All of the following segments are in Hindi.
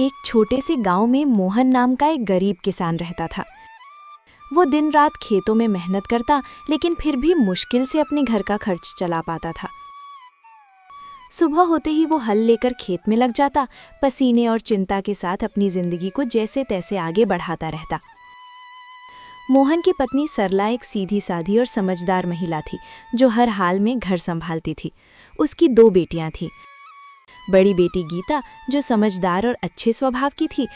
एक छोटे से गांव में मोहन नाम का एक गरीब किसान रहता था। वो दिन रात खेतों में मेहनत करता, लेकिन फिर भी मुश्किल से अपने घर का खर्च चला पाता था। सुबह होते ही वो हल लेकर खेत में लग जाता, पसीने और चिंता के साथ अपनी जिंदगी को जैसे तैसे आगे बढ़ाता रहता। मोहन की पत्नी सरला एक सीधी साधी और समझदार महिला थी, जो हर हाल में घर संभालती थी। उसकी 2 बेटियां थीं। बड़ी बेटी गीता, जो समझदार और अच्छे स्वभाव की थी,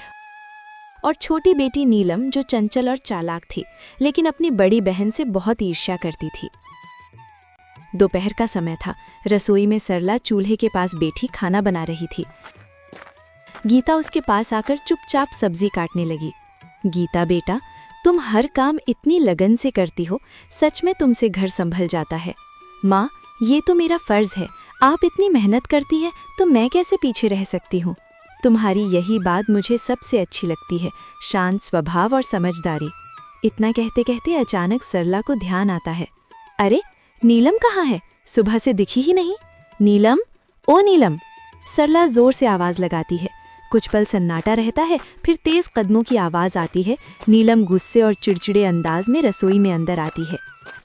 और छोटी बेटी नीलम, जो चंचल और चालाक थी, लेकिन अपनी बड़ी बहन से बहुत ईर्ष्या करती थी। दोपहर का समय था। रसोई में सरला चूल्हे के पास बैठी खाना बना रही थी। गीता उसके पास आकर चुपचाप सब्जी काटने लगी। गीता बेटा, तुम हर काम इतनी लगन से करती हो, सच में तुमसे घर संभल जाता है। माँ, ये तो मेरा फर्ज है, आप इतनी मेहनत करती है तो मैं कैसे पीछे रह सकती हूँ। तुम्हारी यही बात मुझे सबसे अच्छी लगती है, शांत स्वभाव और समझदारी। इतना कहते कहते अचानक सरला को ध्यान आता है। अरे, नीलम कहाँ है? सुबह से दिखी ही नहीं। नीलम, ओ नीलम! सरला जोर से आवाज लगाती है। कुछ पल सन्नाटा रहता है, फिर तेज कदमों की आवाज आती है। नीलम गुस्से और चिड़चिड़े अंदाज में रसोई में अंदर आती है।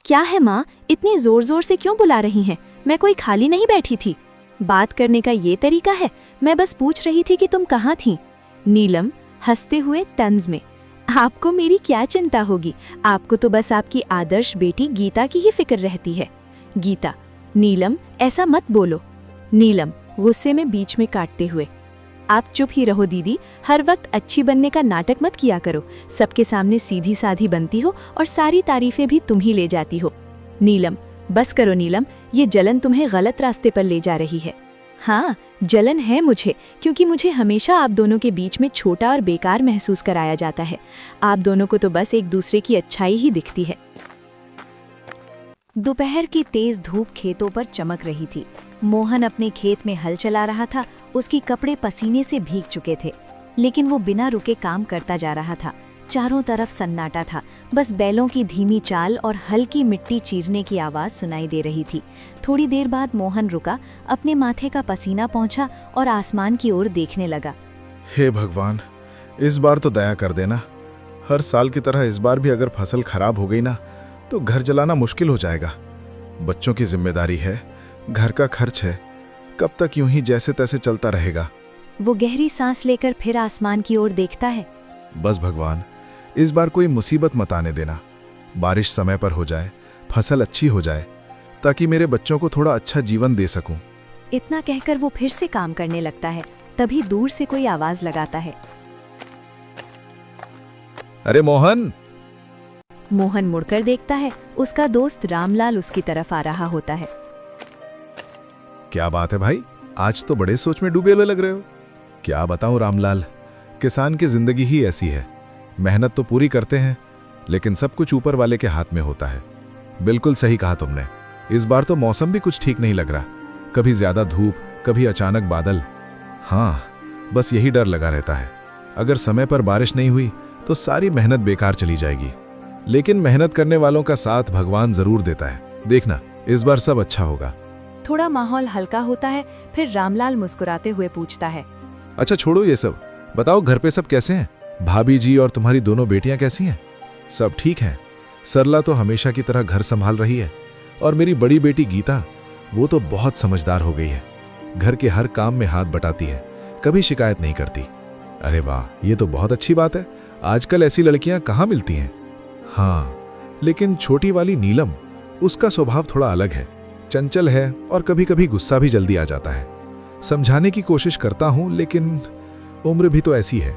क्या है माँ, इतनी जोर जोर से क्यों बुला रही हैं? मैं कोई खाली नहीं बैठी थी। बात करने का ये तरीका है? मैं बस पूछ रही थी कि तुम कहाँ थी। नीलम हंसते हुए तंज में, आपको मेरी क्या चिंता होगी, आपको तो बस आपकी आदर्श बेटी गीता की ही फिक्र रहती है। गीता, नीलम ऐसा मत बोलो। नीलम गुस्से में बीच में काटते हुए, आप चुप ही रहो दीदी, हर वक्त अच्छी बनने का नाटक मत किया करो। सबके सामने सीधी साधी बनती हो और सारी तारीफें भी तुम ही ले जाती हो। नीलम, बस करो नीलम, ये जलन तुम्हें गलत रास्ते पर ले जा रही है। हाँ, जलन है मुझे, क्योंकि मुझे हमेशा आप दोनों के बीच में छोटा और बेकार महसूस कराया जाता है। आप दोनों को तो बस एक दूसरे की अच्छाई ही दिखती है। दोपहर की तेज धूप खेतों पर चमक रही थी। मोहन अपने खेत में हल चला रहा था। उसके कपड़े पसीने से भीग चुके थे, लेकिन वो बिना रुके काम करता जा रहा था। चारों तरफ सन्नाटा था, बस बैलों की धीमी चाल और हल्की मिट्टी चीरने की आवाज सुनाई दे रही थी। थोड़ी देर बाद मोहन रुका, अपने माथे का पसीना पोंछा और आसमान की ओर देखने लगा। हे भगवान, इस बार तो दया कर देना। हर साल की तरह इस बार भी अगर फसल खराब हो गई ना, तो घर चलाना मुश्किल हो जाएगा। बच्चों की जिम्मेदारी है, घर का खर्च है, कब तक यूं ही जैसे तैसे चलता रहेगा। वो गहरी सांस लेकर फिर आसमान की ओर देखता है। बस भगवान, इस बार कोई मुसीबत मत आने देना। बारिश समय पर हो जाए, फसल अच्छी हो जाए, ताकि मेरे बच्चों को थोड़ा अच्छा जीवन दे सकूं। इतना कहकर वो फिर से काम करने लगता है। तभी दूर से कोई आवाज लगाता है। अरे मोहन! मोहन मुड़कर देखता है। उसका दोस्त रामलाल उसकी तरफ आ रहा होता है। क्या बात है भाई, आज तो बड़े सोच में डूबे हुए लग रहे हो। क्या बताऊं रामलाल, किसान की जिंदगी ही ऐसी है। मेहनत तो पूरी करते हैं, लेकिन सब कुछ ऊपर वाले के हाथ में होता है। बिल्कुल सही कहा तुमने। इस बार तो मौसम भी कुछ ठीक नहीं लग रहा, कभी ज्यादा धूप, कभी अचानक बादल। हाँ, बस यही डर लगा रहता है। अगर समय पर बारिश नहीं हुई तो सारी मेहनत बेकार चली जाएगी। लेकिन मेहनत करने वालों का साथ भगवान जरूर देता है। देखना, इस बार सब अच्छा होगा। थोड़ा माहौल हल्का होता है, फिर रामलाल मुस्कुराते हुए पूछता है। अच्छा छोड़ो ये सब, बताओ घर पे सब कैसे हैं? भाभी जी और तुम्हारी दोनों बेटियां कैसी हैं? सब ठीक हैं। सरला तो हमेशा की तरह घर संभाल रही है, और मेरी बड़ी बेटी गीता, वो तो बहुत समझदार हो गई है। घर के हर काम में हाथ बटाती है, कभी शिकायत नहीं करती। अरे वाह, ये तो बहुत अच्छी बात है। आजकल ऐसी लड़कियां कहाँ मिलती हैं। हाँ, लेकिन छोटी वाली नीलम, उसका स्वभाव थोड़ा अलग है। चंचल है और कभी कभी गुस्सा भी जल्दी आ जाता है। समझाने की कोशिश करता हूं, लेकिन उम्र भी तो ऐसी है।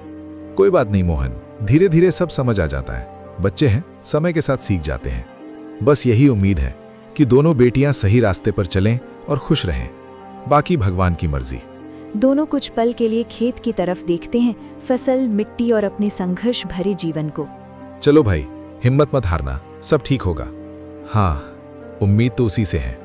कोई बात नहीं मोहन, धीरे धीरे सब समझ आ जाता है। बच्चे हैं, समय के साथ सीख जाते हैं। बस यही उम्मीद है कि दोनों बेटियां सही रास्ते पर चलें और खुश रहें। बाकी भगवान की मर्जी। दोनों कुछ पल के लिए खेत की तरफ देखते हैं, फसल, मिट्टी और अपने संघर्ष भरे जीवन को। चलो भाई, हिम्मत मत हारना, सब ठीक होगा। हाँ, उम्मीद तो उसी से है।